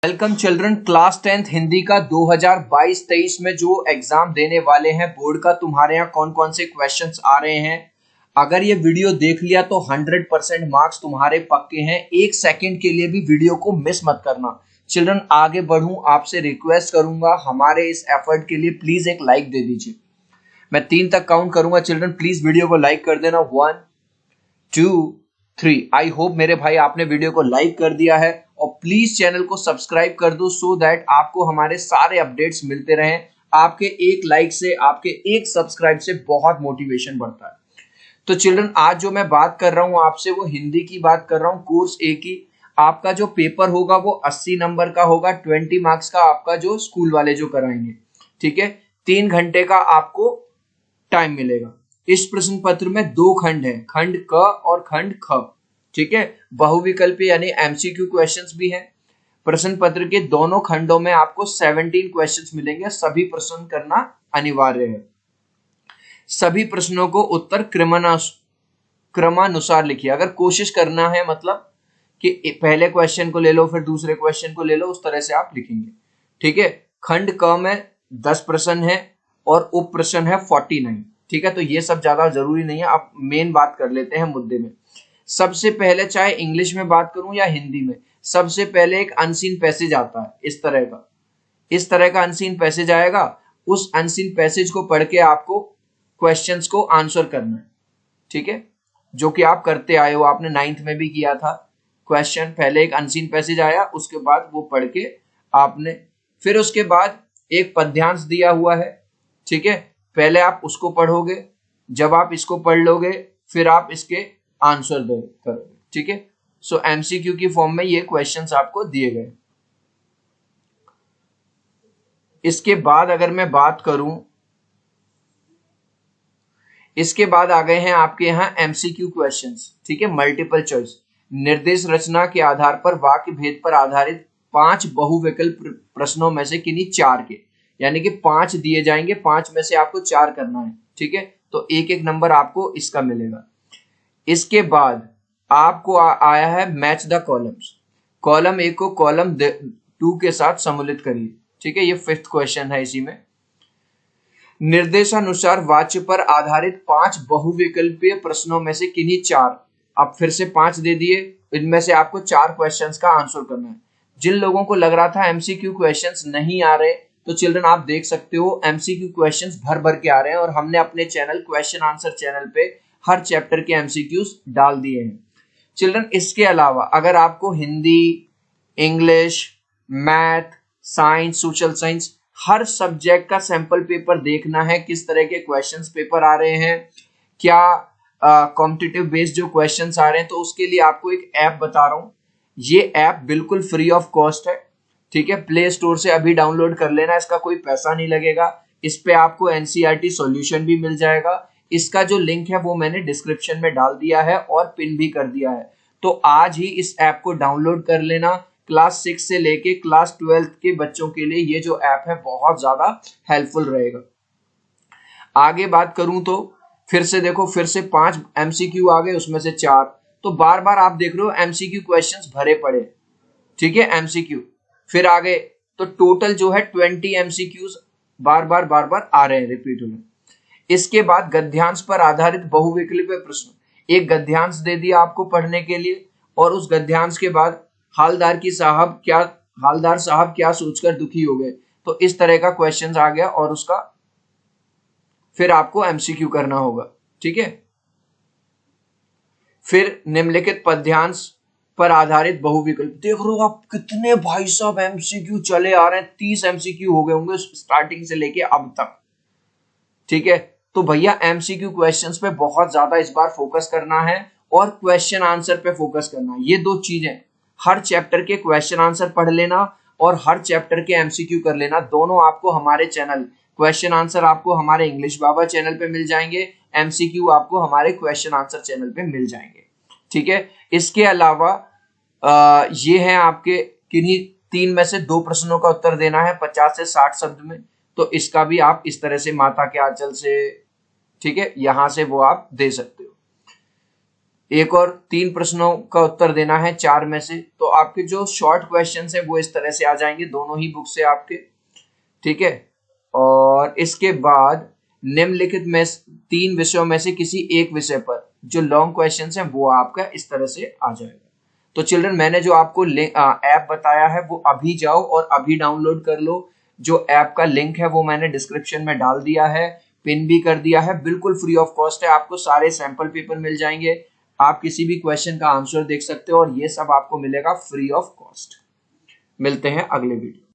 Welcome children, class 10th Hindi का 2022-23 में जो एग्जाम देने वाले हैं बोर्ड का, तुम्हारे यहाँ कौन कौन से क्वेश्चंस आ रहे हैं। अगर ये वीडियो देख लिया तो 100% मार्क्स तुम्हारे पक्के हैं। एक सेकंड के लिए भी वीडियो को मिस मत करना। चिल्ड्रन आगे बढ़ूं, आपसे रिक्वेस्ट करूंगा हमारे इस एफर्ट के लिए प्लीज एक लाइक दे दीजिए। मैं 3 तक काउंट करूंगा। चिल्ड्रन प्लीज वीडियो को लाइक कर देना। 1 2 3। आई होप मेरे भाई आपने वीडियो को लाइक कर दिया है और प्लीज चैनल को सब्सक्राइब कर दो सो दैट आपको हमारे सारे अपडेट्स मिलते रहें। आपके एक लाइक से, आपके एक सब्सक्राइब से बहुत मोटिवेशन बढ़ता है। तो चिल्ड्रन आज जो मैं बात कर रहा हूं आपसे वो हिंदी की बात कर रहा हूं, कोर्स ए की। आपका जो पेपर होगा वो 80 नंबर का होगा, 20 मार्क्स का आपका जो स्कूल वाले जो कराएंगे। ठीक है, 3 घंटे का आपको टाइम मिलेगा। इस प्रश्न पत्र में 2 खंड है, खंड क और खंड ख। ठीक है, बहुविकल्पी यानी एमसीक्यू क्वेश्चंस भी हैं। प्रश्न पत्र के दोनों खंडों में आपको 17 क्वेश्चंस मिलेंगे। सभी प्रश्न करना अनिवार्य है। सभी प्रश्नों को उत्तर क्रमानुसार लिखिए। अगर कोशिश करना है मतलब कि पहले क्वेश्चन को ले लो फिर दूसरे क्वेश्चन को ले लो, उस तरह से आप लिखेंगे। ठीक है, खंड क में 10 प्रश्न है और उप प्रश्न है 49। ठीक है, तो ये सब ज्यादा जरूरी नहीं है। आप मेन बात कर लेते हैं मुद्दे में। सबसे पहले चाहे इंग्लिश में बात करूं या हिंदी में, सबसे पहले एक अनसीन पैसेज आता है इस तरह का अनसीन पैसेज आएगा। उस अनसीन पैसेज को पढ़ के आपको क्वेश्चंस को आंसर करना है। ठीक है, जो कि आप करते आए हो, आपने 9th में भी किया था। क्वेश्चन पहले एक अनसीन पैसेज आया, उसके बाद वो पढ़ के आपने, फिर उसके बाद एक पद्यांश दिया हुआ है। ठीक है, पहले आप उसको पढ़ोगे, जब आप इसको पढ़ लोगे फिर आप इसके आंसर करोगे। ठीक है, सो एमसीक्यू की फॉर्म में ये क्वेश्चंस आपको दिए गए। इसके बाद अगर मैं बात करूं, इसके बाद आ गए हैं आपके यहाँ एमसीक्यू क्वेश्चंस। ठीक है, मल्टीपल चॉइस। निर्देश रचना के आधार पर वाक्य भेद पर आधारित 5 बहुविकल्प प्रश्नों में से किन्हीं 4 के, यानी कि 5 दिए जाएंगे, 5 में से आपको 4 करना है। ठीक है, तो एक एक नंबर आपको इसका मिलेगा। इसके बाद आपको आया है मैच द कॉलम्स। कॉलम 1 को कॉलम 2 के साथ सम्मिलित करिए। ठीक है, ये 5th क्वेश्चन है। इसी में निर्देशानुसार वाच्य पर आधारित 5 बहुविकल्पीय प्रश्नों में से किन्हीं 4, अब फिर से 5 दे दिए, इनमें से आपको 4 क्वेश्चंस का आंसर करना है। जिन लोगों को लग रहा था एमसीक्यू क्वेश्चंस नहीं आ रहे, तो चिल्ड्रन आप देख सकते हो एमसीक्यू क्वेश्चंस भर भर के आ रहे हैं और हमने अपने चैनल क्वेश्चन आंसर चैनल पे हर चैप्टर के एमसीक्यूज डाल दिए हैं। चिल्ड्रन इसके अलावा अगर आपको Hindi, English, math, science, social science, हर सब्जेक्ट का सैंपल पेपर देखना है, किस तरह के क्वेश्चंस पेपर आ रहे हैं, क्या कॉम्पिटिटिव बेस्ड जो क्वेश्चंस आ रहे हैं, तो उसके लिए आपको एक ऐप बता रहा हूं। ये ऐप बिल्कुल फ्री ऑफ कॉस्ट है। ठीक है, प्ले स्टोर से अभी डाउनलोड कर लेना, इसका कोई पैसा नहीं लगेगा। इस पे आपको एनसीईआरटी सॉल्यूशन भी मिल जाएगा। इसका जो लिंक है वो मैंने डिस्क्रिप्शन में डाल दिया है और पिन भी कर दिया है। तो आज ही इस ऐप को डाउनलोड कर लेना। क्लास 6 से लेके क्लास 12th के बच्चों के लिए ये जो ऐप है बहुत ज्यादा हेल्पफुल रहेगा। आगे बात करूं तो फिर से देखो, फिर से 5 एमसीक्यू आ गए, उसमें से 4। तो बार बार आप देख रहे हो एमसीक्यू क्वेश्चंस भरे पड़े। ठीक है, एमसीक्यू फिर आ गए, तो टोटल जो है 20 एमसीक्यूज बार बार आ रहे हैं, रिपीट हो रहे हैं। इसके बाद गद्यांश पर आधारित बहुविकल्पीय प्रश्न, एक गद्यांश दे दिया आपको पढ़ने के लिए, और उस गद्यांश के बाद हालदार साहब क्या सोचकर दुखी हो गए, तो इस तरह का क्वेश्चन आ गया और उसका फिर आपको एमसीक्यू करना होगा। ठीक है, फिर निम्नलिखित पद्यांश पर आधारित बहुविकल्प। देख रहे हो आप कितने भाई साहब एमसीक्यू चले आ रहे हैं, 30 एमसीक्यू हो गए होंगे स्टार्टिंग से लेके अब तक। ठीक है, तो भैया एमसीक्यू क्वेश्चंस पे बहुत ज्यादा इस बार फोकस करना है और क्वेश्चन आंसर पे फोकस करना है। ये 2 चीजें, हर चैप्टर के क्वेश्चन आंसर पढ़ लेना और हर चैप्टर के एमसीक्यू कर लेना। दोनों आपको हमारे चैनल, क्वेश्चन आंसर आपको हमारे इंग्लिश बाबा चैनल पे मिल जाएंगे, एमसीक्यू आपको हमारे क्वेश्चन आंसर चैनल पे मिल जाएंगे। ठीक है, इसके अलावा ये है आपके किन्हीं 3 में से 2 प्रश्नों का उत्तर देना है 50 से 60 शब्द में। तो इसका भी आप इस तरह से माता के आंचल से, ठीक है, यहां से वो आप दे सकते हो। एक और 3 प्रश्नों का उत्तर देना है 4 में से। तो आपके जो शॉर्ट क्वेश्चन है वो इस तरह से आ जाएंगे दोनों ही बुक से आपके, ठीक है। और इसके बाद निम्नलिखित में 3 विषयों में से किसी एक विषय पर जो लॉन्ग क्वेश्चन है वो आपका इस तरह से आ जाएगा। तो चिल्ड्रन, मैंने जो आपको ऐप बताया है वो अभी जाओ और अभी डाउनलोड कर लो। जो ऐप का लिंक है वो मैंने डिस्क्रिप्शन में डाल दिया है, पिन भी कर दिया है, बिल्कुल फ्री ऑफ कॉस्ट है। आपको सारे सैंपल पेपर मिल जाएंगे, आप किसी भी क्वेश्चन का आंसर देख सकते हो और ये सब आपको मिलेगा फ्री ऑफ कॉस्ट। मिलते हैं अगले वीडियो।